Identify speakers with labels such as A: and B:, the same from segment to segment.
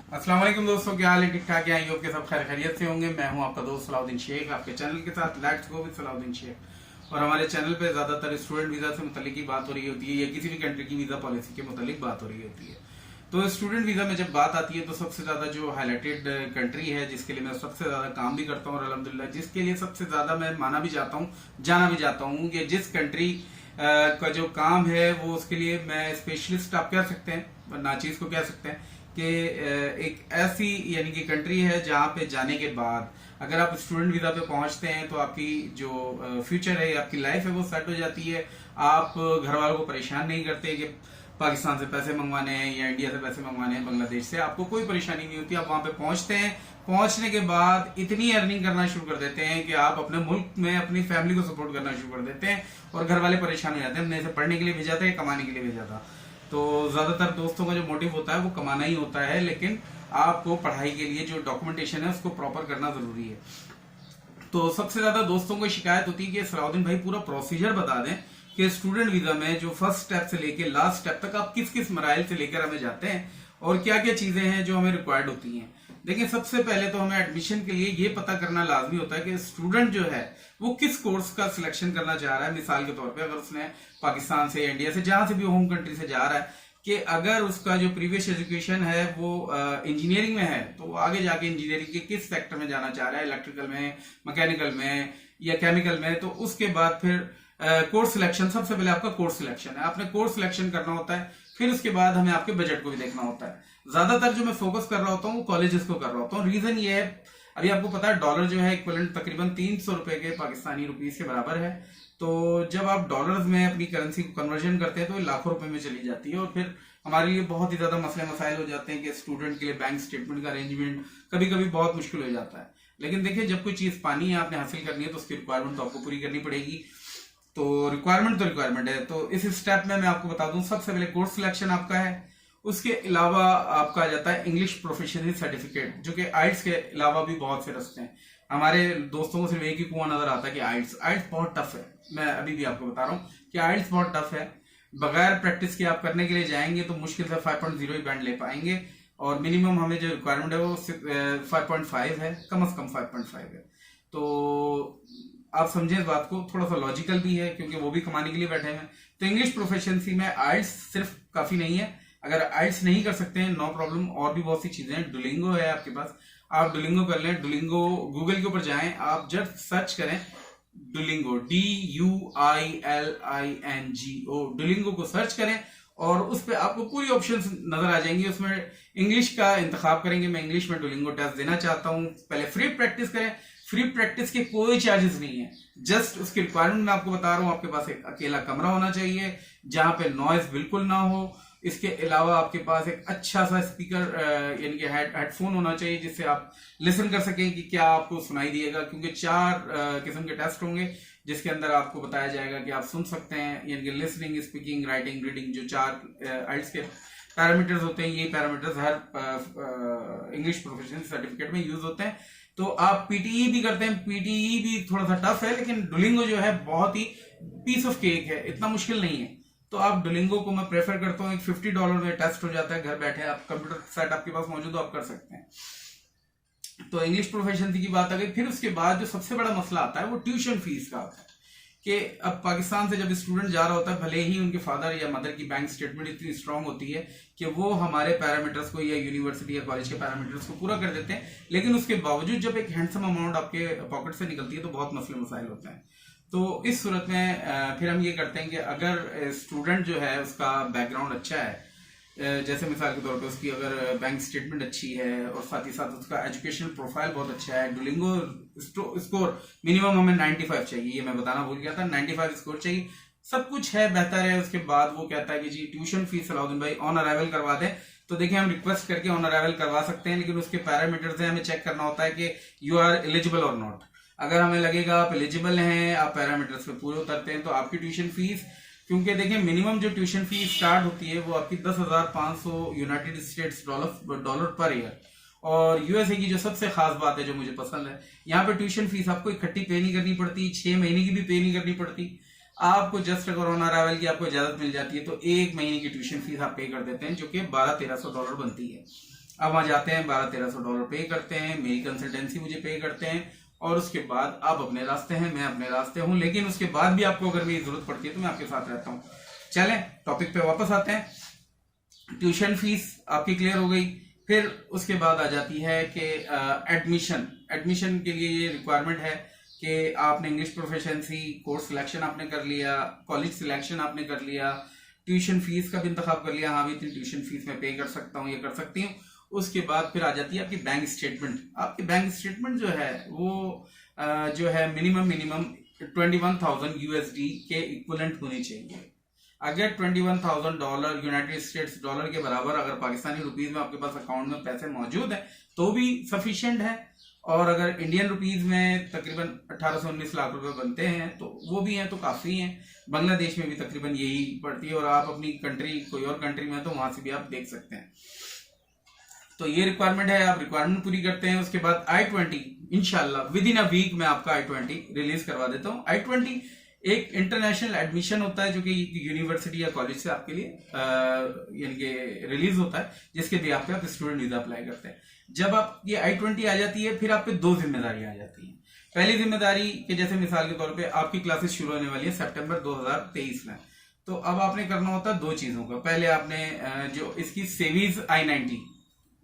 A: अस्सलाम वालेकुम दोस्तों, क्या हाल है? ठीक ठाक है। आई होप के सब खैर खैरियत से होंगे। मैं हूं आपका दोस्त सलाउद्दीन शेख, आपके चैनल के साथ let's go with Salauddin Sheikh. और हमारे चैनल पे ज्यादातर स्टूडेंट वीजा से मुतल्लिक ही बात हो रही होती है या किसी भी कंट्री की वीजा पॉलिसी के मुतल्लिक बात हो रही होती है। तो स्टूडेंट वीजा में जब बात आती है तो सबसे ज्यादा जो हाईलाइटेड कंट्री है, जिसके लिए मैं सबसे ज्यादा काम भी करता हूँ और अल्हम्दुलिल्लाह जिसके लिए सबसे ज्यादा मैं माना भी जाता हूँ, जाना भी जाता हूँ, कि जिस कंट्री का जो काम है वो उसके लिए मैं स्पेशलिस्ट आप कह सकते हैं, नाचीज को कह सकते हैं कि एक ऐसी यानी कि कंट्री है जहां पे जाने के बाद अगर आप स्टूडेंट वीजा पे पहुंचते हैं तो आपकी जो फ्यूचर है, आपकी लाइफ है, वो सेट हो जाती है। आप घर वालों को परेशान नहीं करते कि पाकिस्तान से पैसे मंगवाने हैं या इंडिया से पैसे मंगवाने हैं, बांग्लादेश से, आपको कोई परेशानी नहीं होती। आप वहां पे पहुंचते हैं, पहुंचने के बाद इतनी अर्निंग करना शुरू कर देते हैं कि आप अपने मुल्क में अपनी फैमिली को सपोर्ट करना शुरू कर देते हैं और घर वाले परेशान हो जाते हैं, हमने इसे पढ़ने के लिए भेजा था या कमाने के लिए भेजा था। तो ज्यादातर दोस्तों का जो मोटिव होता है वो कमाना ही होता है, लेकिन आपको पढ़ाई के लिए जो डॉक्यूमेंटेशन है उसको प्रॉपर करना जरूरी है। तो सबसे ज्यादा दोस्तों को शिकायत होती है कि सलाउद्दीन भाई पूरा प्रोसीजर बता दें कि स्टूडेंट वीजा में जो फर्स्ट स्टेप से लेके लास्ट स्टेप तक आप किस किस मराइल से लेकर हमें जाते हैं और क्या क्या चीजें हैं जो हमें रिक्वायर्ड होती हैं। देखिए, सबसे पहले तो हमें एडमिशन के लिए ये पता करना लाजमी होता है कि स्टूडेंट जो है वो किस कोर्स का सिलेक्शन करना चाह रहा है। मिसाल के तौर पे अगर उसने पाकिस्तान से, इंडिया से, जहां से भी होम कंट्री से जा रहा है, कि अगर उसका जो प्रीवियस एजुकेशन है वो इंजीनियरिंग में है तो वो आगे जाके इंजीनियरिंग के किस सेक्टर में जाना चाह रहा है, इलेक्ट्रिकल में, मैकेनिकल में या केमिकल में, तो उसके बाद फिर कोर्स सिलेक्शन। सबसे पहले आपका कोर्स सिलेक्शन है, आपने कोर्स सिलेक्शन करना होता है, फिर उसके बाद हमें आपके बजट को भी देखना होता है। ज्यादातर जो मैं फोकस कर रहा होता हूँ वो कॉलेजेस को कर रहा होता हूँ। रीजन ये है, अभी आपको पता है डॉलर जो है इक्विवेलेंट तकरीबन 300 रुपए के पाकिस्तानी रुपीस के बराबर है। तो जब आप डॉलर्स में अपनी करेंसी को कन्वर्जन करते हैं तो ये लाखों रुपए में चली जाती है और फिर हमारे लिए बहुत ही ज्यादा मसले मसाइल हो जाते हैं कि स्टूडेंट के लिए बैंक स्टेटमेंट का अरेंजमेंट कभी कभी बहुत मुश्किल हो जाता है। लेकिन देखिए, जब कोई चीज पानी है, आपने हासिल करनी है, तो उसकी रिक्वायरमेंट तो आपको पूरी करनी पड़ेगी। तो रिक्वायरमेंट है। तो इस स्टेप में मैं आपको बता दूं, सबसे पहले कोर्स सिलेक्शन आपका है। उसके अलावा आपका आ जाता है इंग्लिश प्रोफिशिएंसी सर्टिफिकेट, जो कि आइट्स के अलावा भी बहुत से रस्ते हैं। हमारे दोस्तों को सिर्फ एक ही कुआं नजर आता है कि आइट्स बहुत टफ है। मैं अभी भी आपको बता रहा हूँ कि आइट्स बहुत टफ है। बगैर प्रैक्टिस के आप करने के लिए जाएंगे तो मुश्किल से 5.0 ही बैंड ले पाएंगे और मिनिमम हमें जो रिक्वायरमेंट है वो 5.5 है, कम से कम 5.5 है। तो आप समझे इस बात को, थोड़ा सा लॉजिकल भी है क्योंकि वो भी कमाने के लिए बैठे हैं। तो इंग्लिश प्रोफिशिएंसी में आइट्स सिर्फ काफी नहीं है। अगर आइट्स नहीं कर सकते हैं, नो प्रॉब्लम, और भी बहुत सी चीजें हैं। डुलिंगो है आपके पास, आप डुलिंगो कर लें। डुलिंगो गूगल के ऊपर जाएं, आप जस्ट सर्च करें डुलिंगो, DUILINGO, डुलिंगो को सर्च करें और उस पर आपको पूरी ऑप्शंस नजर आ जाएंगी। उसमें इंग्लिश का इंतखाब करेंगे, मैं इंग्लिश में डुलिंगो टेस्ट देना चाहता हूं, पहले फ्री प्रैक्टिस करें। फ्री प्रैक्टिस के कोई चार्जेस नहीं है, जस्ट उसकी रिक्वायरमेंट मैं आपको बता रहा हूं। आपके पास एक अकेला कमरा होना चाहिए जहां पे नॉइज बिल्कुल ना हो। इसके अलावा आपके पास एक अच्छा सा स्पीकर यानी कि हेडफोन होना चाहिए जिससे आप लिसन कर सकें कि क्या आपको सुनाई दिएगा, क्योंकि 4 किस्म के टेस्ट होंगे जिसके अंदर आपको बताया जाएगा कि आप सुन सकते हैं, यानी कि लिसनिंग, स्पीकिंग, राइटिंग, रीडिंग, जो 4 आइल्स के पैरामीटर्स होते हैं। ये पैरामीटर्स हर इंग्लिश प्रोफिशिएंसी सर्टिफिकेट में यूज होते हैं। तो आप पीटीई भी करते हैं, पीटीई भी थोड़ा सा टफ है, लेकिन डुलिंगो जो है बहुत ही पीस ऑफ केक है, इतना मुश्किल नहीं है। तो आप डुलिंगो को मैं प्रेफर करता हूँ। एक $50 में टेस्ट हो जाता है, घर बैठे आप कंप्यूटर सेट आपके पास मौजूद हो, आप कर सकते हैं। तो इंग्लिश प्रोफिशिएंसी की बात आ गई। फिर उसके बाद जो सबसे बड़ा मसला आता है वो ट्यूशन फीस का आता है कि अब पाकिस्तान से जब स्टूडेंट जा रहा होता है, भले ही उनके फादर या मदर की बैंक स्टेटमेंट इतनी स्ट्रांग होती है कि वो हमारे पैरामीटर्स को या यूनिवर्सिटी या कॉलेज के पैरामीटर्स को पूरा कर देते हैं, लेकिन उसके बावजूद जब एक हैंडसम अमाउंट आपके पॉकेट से निकलती है तो बहुत मसले मसाइल होते हैं। तो इस सूरत में फिर हम ये करते हैं कि अगर स्टूडेंट जो है उसका बैकग्राउंड अच्छा है, जैसे मिसाल के तौर पे उसकी अगर बैंक स्टेटमेंट अच्छी है और साथ ही साथ उसका एजुकेशनल प्रोफाइल बहुत अच्छा है, डुलिंगो स्कोर मिनिमम हमें 95 चाहिए, ये मैं बताना भूल गया था, 95 स्कोर चाहिए, सब कुछ है, बेहतर है। उसके बाद वो कहता है कि जी ट्यूशन फीस सलाउद्दीन भाई ऑन अराइवल करवा दें। तो देखिए, हम रिक्वेस्ट करके ऑन अराइवल करवा सकते हैं, लेकिन उसके पैरामीटर्स हैं, हमें चेक करना होता है कि यू आर एलिजिबल और नॉट। अगर हमें लगेगा आप एलिजिबल हैं, आप पैरामीटर्स पे पूरे उतरते हैं, तो आपकी ट्यूशन फीस, क्योंकि देखिए मिनिमम जो ट्यूशन फीस स्टार्ट होती है वो आपकी 10,500 United states dollar per year. और यूएसए की जो सबसे खास बात है जो मुझे पसंद है, यहाँ पे ट्यूशन फीस आपको इकट्ठी पे नहीं करनी पड़ती, 6 महीने की भी पे नहीं करनी पड़ती। आपको जस्ट अगर ऑन अराइवल की आपको इजाजत मिल जाती है तो 1 महीने की ट्यूशन फीस आप पे कर देते हैं, जो कि $1200-1300 बनती है। अब वहां जाते हैं, $1200-1300 पे करते हैं, मेरी कंसल्टेंसी मुझे पे करते हैं, और उसके बाद आप अपने रास्ते हैं, मैं अपने रास्ते हूं। लेकिन उसके बाद भी आपको अगर मेरी जरूरत पड़ती है तो मैं आपके साथ रहता हूं। चलें टॉपिक पे वापस आते हैं। ट्यूशन फीस आपकी क्लियर हो गई। फिर उसके बाद आ जाती है कि एडमिशन के लिए ये रिक्वायरमेंट है कि आपने इंग्लिश प्रोफिशिएंसी, कोर्स सिलेक्शन आपने कर लिया, कॉलेज सिलेक्शन आपने कर लिया, ट्यूशन फीस का भी इंतखाब कर लिया, हाँ भी इतनी ट्यूशन फीस मैं पे कर सकता हूँ, ये कर सकती हूँ। उसके बाद फिर आ जाती है आपकी बैंक स्टेटमेंट। आपकी बैंक स्टेटमेंट जो है वो जो है मिनिमम 21,000 USD के इक्विवेलेंट होनी चाहिए। अगर $21,000 यूनाइटेड स्टेट्स डॉलर के बराबर अगर पाकिस्तानी रुपीज में आपके पास अकाउंट में पैसे मौजूद है तो भी सफिशिएंट है, और अगर इंडियन रुपीज में तकरीबन 18 से 19 लाख रुपए बनते हैं तो वो भी हैं तो काफी हैं। बांग्लादेश में भी तकरीबन यही पड़ती है, और आप अपनी कंट्री कोई और कंट्री में तो वहां से भी आप देख सकते हैं। तो ये रिक्वायरमेंट है, आप रिक्वायरमेंट पूरी करते हैं। उसके बाद I-20 इंशाल्लाह विद इन अ वीक मैं आपका I-20 रिलीज करवा देता हूँ। I-20 एक इंटरनेशनल एडमिशन होता है जो कि यूनिवर्सिटी या कॉलेज से आपके लिए यानी कि रिलीज होता है, जिसके बेस पे आप स्टूडेंट वीजा अप्लाई करते हैं। जब आप ये I-20 आ जाती है फिर आप पे 2 जिम्मेदारी आ जाती है। पहली जिम्मेदारी कि जैसे मिसाल के तौर पे आपकी क्लासेस शुरू होने वाली है सितंबर 2023 में, तो अब आपने करना होता है 2 चीजों का। पहले आपने जो इसकी सेवीज I-90,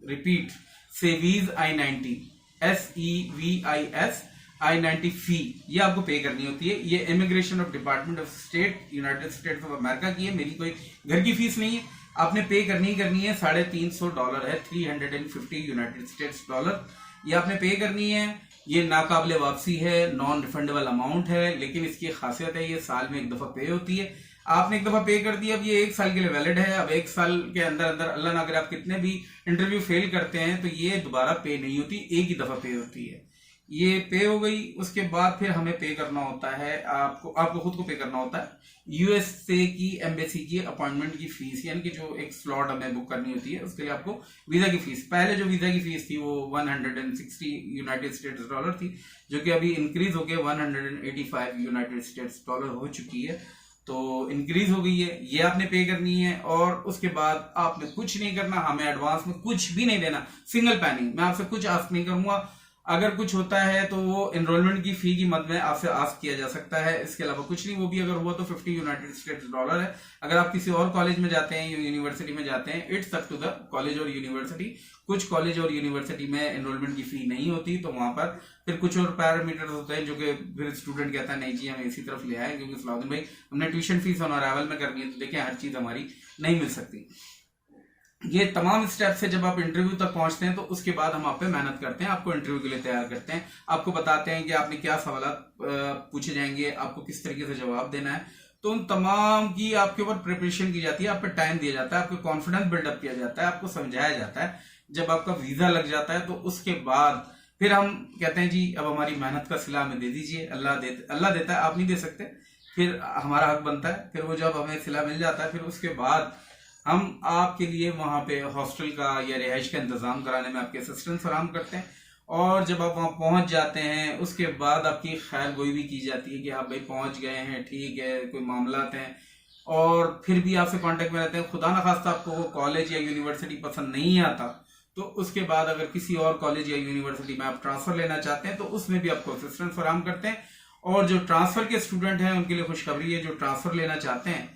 A: repeat सेवीज I-90 SEVIS I-90 फी ये आपको पे करनी होती है। ये immigration of department of state United states of America की है, मेरी कोई घर की फीस नहीं है। आपने पे करनी है $350 है, 350 यूनाइटेड स्टेट्स डॉलर ये आपने पे करनी है। ये नाकाबिले वापसी है, नॉन रिफंडेबल अमाउंट है, लेकिन इसकी खासियत है ये साल में 1 दफा पे होती है। आपने 1 दफा पे कर दिया, अब ये 1 साल के लिए वैलिड है। अब 1 साल के अंदर अंदर अल्लाह ना अगर आप कितने भी इंटरव्यू फेल करते हैं तो ये दोबारा पे नहीं होती, एक ही दफा पे होती है। ये पे हो गई। उसके बाद फिर हमें पे करना होता है, आपको खुद को पे करना होता है USA की एम्बेसी की अपॉइंटमेंट की फीस, यानी कि जो एक स्लॉट हमें बुक करनी होती है उसके लिए आपको वीजा की फीस। पहले जो वीजा की फीस थी वो 160 यूनाइटेड स्टेट्स डॉलर थी, जो कि अभी इंक्रीज होकर 185 यूनाइटेड स्टेट्स डॉलर हो चुकी है, तो इंक्रीज हो गई है। ये आपने पे करनी है, और उसके बाद आपने कुछ नहीं करना, हमें एडवांस में कुछ भी नहीं देना, सिंगल पैनी। मैं आपसे कुछ आस्क नहीं करूंगा, अगर कुछ होता है तो वो एनरोलमेंट की फी की मद में आपसे आस्क किया जा सकता है, इसके अलावा कुछ नहीं। वो भी अगर हुआ तो 50 यूनाइटेड स्टेट्स डॉलर है। अगर आप किसी और कॉलेज में जाते हैं, यूनिवर्सिटी में जाते हैं, it's up to the college और यूनिवर्सिटी। कुछ कॉलेज और यूनिवर्सिटी में एनरोलमेंट की फी नहीं होती, तो वहां पर फिर कुछ और पैरामीटर्स होते हैं जो कि फिर स्टूडेंट कहता है नहीं जी हमें इसी तरफ ले आए, क्योंकि सलाउद्दीन भाई हमने ट्यूशन फीस ऑन अराइवल में करनी है, तो देखिए हर चीज हमारी नहीं मिल सकती। ये तमाम स्टेप से जब आप इंटरव्यू तक पहुंचते हैं तो उसके बाद हम आप पे मेहनत करते हैं, आपको इंटरव्यू के लिए तैयार करते हैं, आपको बताते हैं कि आपने क्या सवाल पूछे जाएंगे, आपको किस तरीके से जवाब देना है। तो उन तमाम की आपके ऊपर प्रिपरेशन की जाती है, आप पे टाइम दिया जाता है, आपको कॉन्फिडेंस बिल्डअप किया जाता है, आपको समझाया जाता है। जब आपका वीजा लग जाता है तो उसके बाद फिर हम कहते हैं जी अब हमारी मेहनत का सिला हमें दे दीजिए, अल्लाह देता है, आप नहीं दे सकते, फिर हमारा हक बनता है। फिर वो जब हमें सिला मिल जाता है फिर उसके बाद हम आपके लिए वहां पे हॉस्टल का या रिहाइश का इंतजाम कराने में आपके असिस्टेंस फराहम करते हैं। और जब आप वहां पहुंच जाते हैं उसके बाद आपकी खैर गोई भी की जाती है कि आप भाई पहुंच गए हैं, ठीक है, कोई मामलात हैं, और फिर भी आपसे कांटेक्ट में रहते हैं। खुदा न खास्ता आपको वो कॉलेज या यूनिवर्सिटी पसंद नहीं आता तो उसके बाद अगर किसी और कॉलेज या यूनिवर्सिटी में आप ट्रांसफर लेना चाहते हैं तो उसमें भी आपको असिस्टेंस फराहम करते हैं। और जो ट्रांसफर के स्टूडेंट हैं उनके लिए खुशखबरी है, जो ट्रांसफर लेना चाहते हैं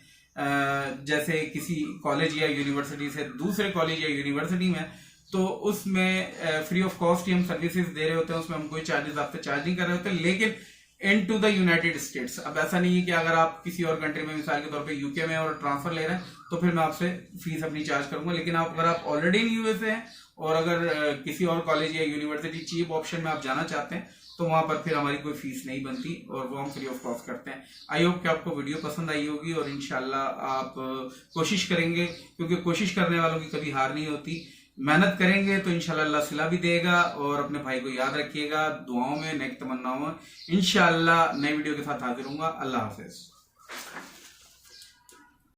A: जैसे किसी कॉलेज या यूनिवर्सिटी से दूसरे कॉलेज या यूनिवर्सिटी में, तो उसमें फ्री ऑफ कॉस्ट ही हम सर्विसेज दे रहे होते हैं, उसमें हम कोई चार्जेस आपसे चार्ज नहीं कर रहे होते। लेकिन इन टू द यूनाइटेड स्टेट्स, अब ऐसा नहीं है कि अगर आप किसी और कंट्री में मिसाल के तौर पे यूके में और ट्रांसफर ले रहे हैं तो फिर मैं आपसे फीस अपनी चार्ज करूंगा। लेकिन अगर आप ऑलरेडी इन यूएसए हैं और अगर किसी और कॉलेज या यूनिवर्सिटी चीप ऑप्शन में आप जाना चाहते हैं तो वहां पर फिर हमारी कोई फीस नहीं बनती और वो हम फ्री ऑफ कॉस्ट करते हैं। आई होप कि आपको वीडियो पसंद आई होगी और इंशाल्लाह आप कोशिश करेंगे, क्योंकि कोशिश करने वालों की कभी हार नहीं होती। मेहनत करेंगे तो इंशाल्लाह अल्लाह सिला भी देगा। और अपने भाई को याद रखिएगा, दुआओं में, नेक तमन्नाओं में। इंशाल्लाह नई वीडियो के साथ हाजिर हूंगा। अल्लाह हाफिज।